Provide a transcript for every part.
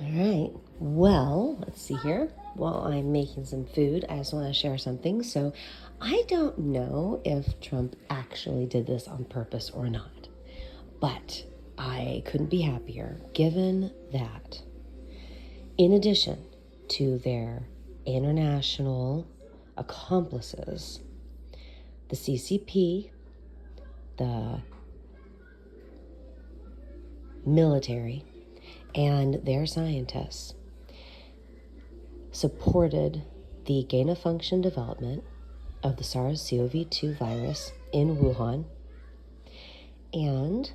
All right. Well, let's see here. While I'm making some food, I just want to share something. So, I don't know if Trump actually did this on purpose or not, but I couldn't be happier given that, in addition to their international accomplices, the CCP, the military, and their scientists supported the gain-of-function development of the SARS-CoV-2 virus in Wuhan, and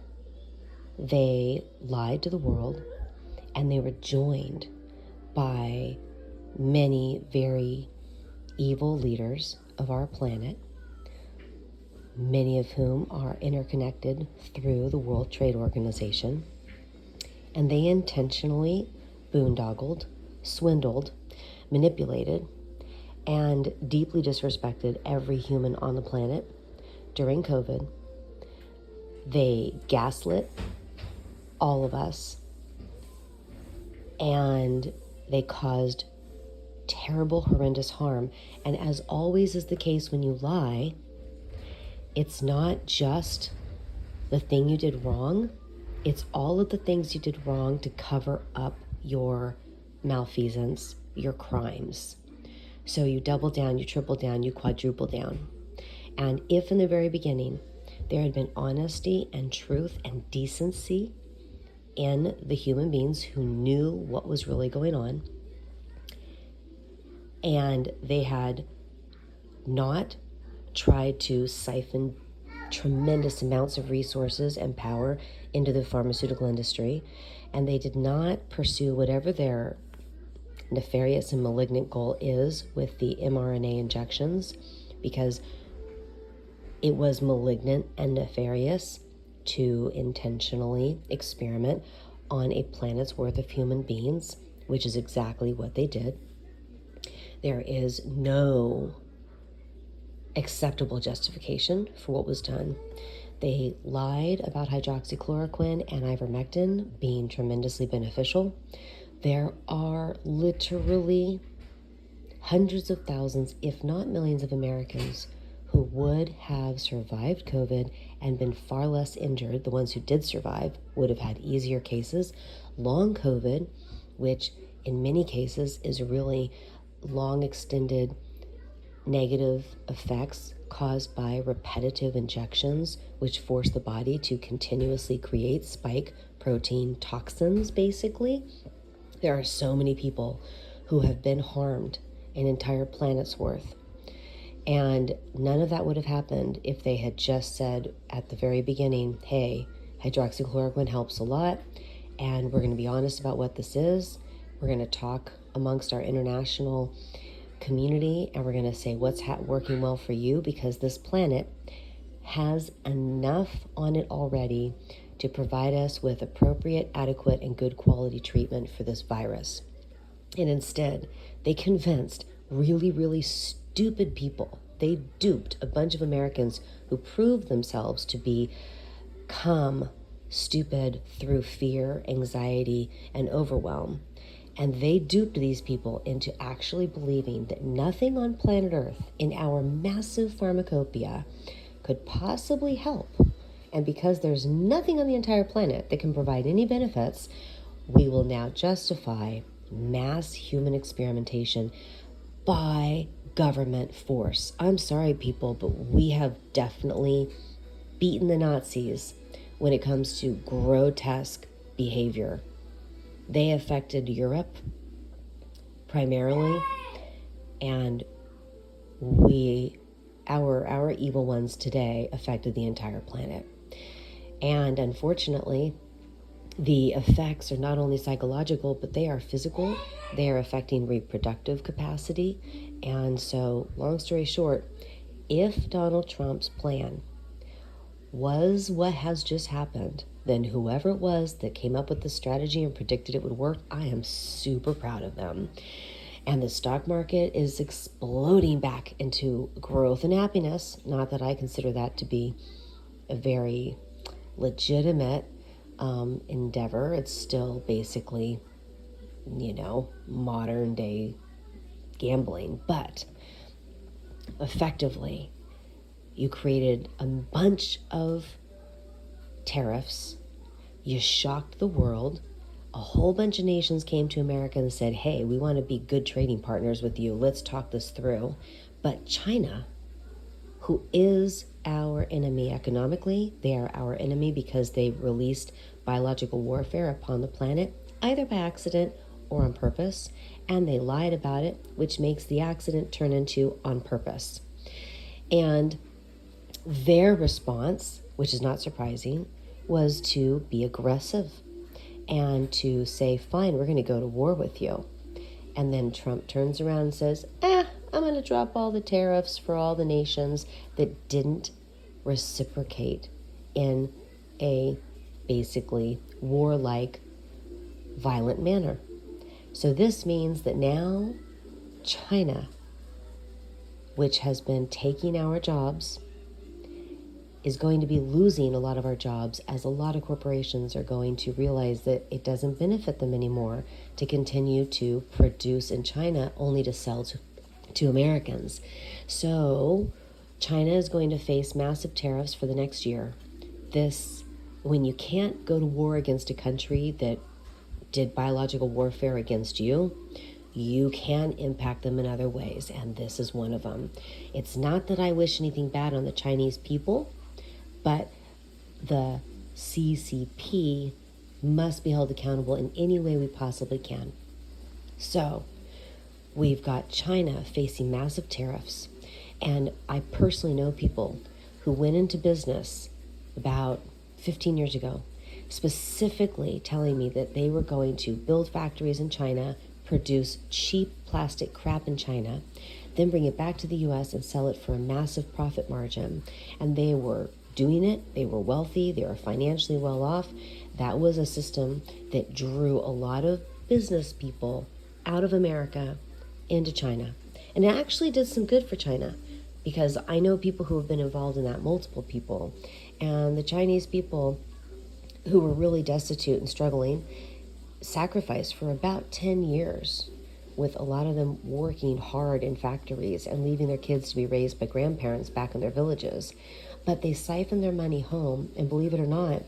they lied to the world, and they were joined by many very evil leaders of our planet, many of whom are interconnected through the World Trade Organization, and they intentionally boondoggled, swindled, manipulated, and deeply disrespected every human on the planet during COVID. They gaslit all of us, and they caused terrible, horrendous harm. And as always is the case when you lie, it's not just the thing you did wrong, it's all of the things you did wrong to cover up your malfeasance, your crimes. So you double down, you triple down, you quadruple down. And if in the very beginning there had been honesty and truth and decency in the human beings who knew what was really going on, and they had not tried to siphon tremendous amounts of resources and power into the pharmaceutical industry, and they did not pursue whatever their nefarious and malignant goal is with the mRNA injections, because it was malignant and nefarious to intentionally experiment on a planet's worth of human beings, which is exactly what they did. There is no acceptable justification for what was done. They lied about hydroxychloroquine and ivermectin being tremendously beneficial. There are literally hundreds of thousands, if not millions, of Americans who would have survived COVID and been far less injured. The ones who did survive would have had easier cases. Long COVID, which in many cases is really long extended negative effects caused by repetitive injections, which force the body to continuously create spike protein toxins, basically. There are so many people who have been harmed, an entire planet's worth. And none of that would have happened if they had just said at the very beginning, hey, hydroxychloroquine helps a lot, and we're going to be honest about what this is. We're going to talk amongst our international community, and we're going to say what's working well for you, because this planet has enough on it already to provide us with appropriate, adequate, and good quality treatment for this virus. And instead, they convinced really, really stupid people. They duped a bunch of Americans who proved themselves to become stupid through fear, anxiety, and overwhelm. And they duped these people into actually believing that nothing on planet Earth in our massive pharmacopoeia could possibly help. And because there's nothing on the entire planet that can provide any benefits, we will now justify mass human experimentation by government force. I'm sorry, people, but we have definitely beaten the Nazis when it comes to grotesque behavior. They affected Europe primarily, and our evil ones today affected the entire planet. And unfortunately, the effects are not only psychological, but they are physical. They are affecting reproductive capacity. And so, long story short, if Donald Trump's plan was what has just happened, then whoever it was that came up with the strategy and predicted it would work, I am super proud of them. And the stock market is exploding back into growth and happiness. Not that I consider that to be a very legitimate endeavor. It's still basically modern day gambling. But effectively, you created a bunch of tariffs. You shocked the world. A whole bunch of nations came to America and said, hey, we want to be good trading partners with you. Let's talk this through. But China, who is our enemy economically, they are our enemy because they released biological warfare upon the planet, either by accident or on purpose, and they lied about it, which makes the accident turn into on purpose. And their response, which is not surprising, was to be aggressive and to say, fine, we're going to go to war with you. And then Trump turns around and says, I'm going to drop all the tariffs for all the nations that didn't reciprocate in a basically warlike, violent manner. So this means that now China, which has been taking our jobs, is going to be losing a lot of our jobs, as a lot of corporations are going to realize that it doesn't benefit them anymore to continue to produce in China only to sell to Americans. So China is going to face massive tariffs for the next year. When you can't go to war against a country that did biological warfare against you, you can impact them in other ways, and this is one of them. It's not that I wish anything bad on the Chinese people, but the CCP must be held accountable in any way we possibly can. So we've got China facing massive tariffs, and I personally know people who went into business about 15 years ago, specifically telling me that they were going to build factories in China, produce cheap plastic crap in China, then bring it back to the US and sell it for a massive profit margin. And they were doing it. They were wealthy. They were financially well off. That was a system that drew a lot of business people out of America into China. And it actually did some good for China, because I know people who have been involved in that, multiple people. And the Chinese people who were really destitute and struggling sacrificed for about 10 years, with a lot of them working hard in factories and leaving their kids to be raised by grandparents back in their villages. But they siphoned their money home, and believe it or not,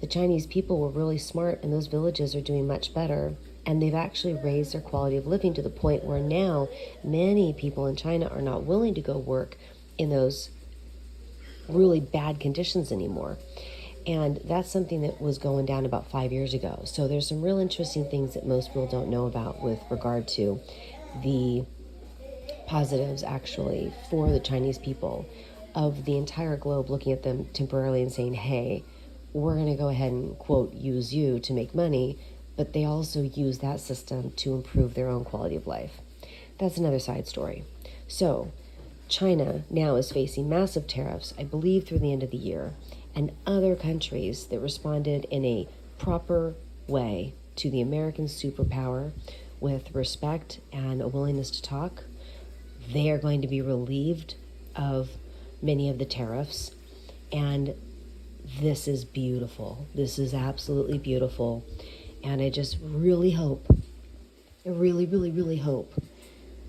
the Chinese people were really smart, and those villages are doing much better. And they've actually raised their quality of living to the point where now many people in China are not willing to go work in those really bad conditions anymore. And that's something that was going down about 5 years ago. So there's some real interesting things that most people don't know about with regard to the positives, actually, for the Chinese people of the entire globe, looking at them temporarily and saying, hey, we're going to go ahead and, quote, use you to make money. But they also use that system to improve their own quality of life. That's another side story. So China now is facing massive tariffs, I believe, through the end of the year. And other countries that responded in a proper way to the American superpower with respect and a willingness to talk, they are going to be relieved of many of the tariffs. And this is beautiful. This is absolutely beautiful. And I just really hope, I really, really, really hope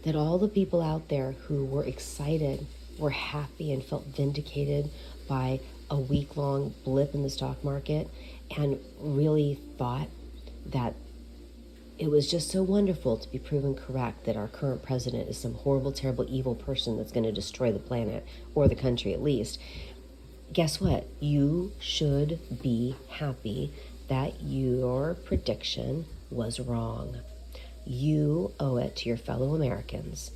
that all the people out there who were excited, were happy, and felt vindicated by a week-long blip in the stock market, and really thought that it was just so wonderful to be proven correct that our current president is some horrible, terrible, evil person that's going to destroy the planet, or the country at least. Guess what? You should be happy that your prediction was wrong. You owe it to your fellow Americans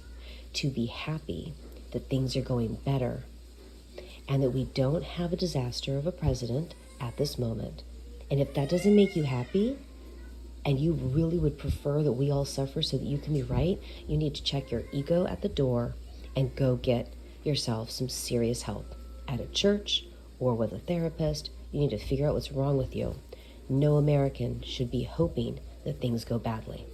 to be happy that things are going better, and that we don't have a disaster of a president at this moment. And if that doesn't make you happy, and you really would prefer that we all suffer so that you can be right, you need to check your ego at the door and go get yourself some serious help at a church or with a therapist. You need to figure out what's wrong with you. No American should be hoping that things go badly.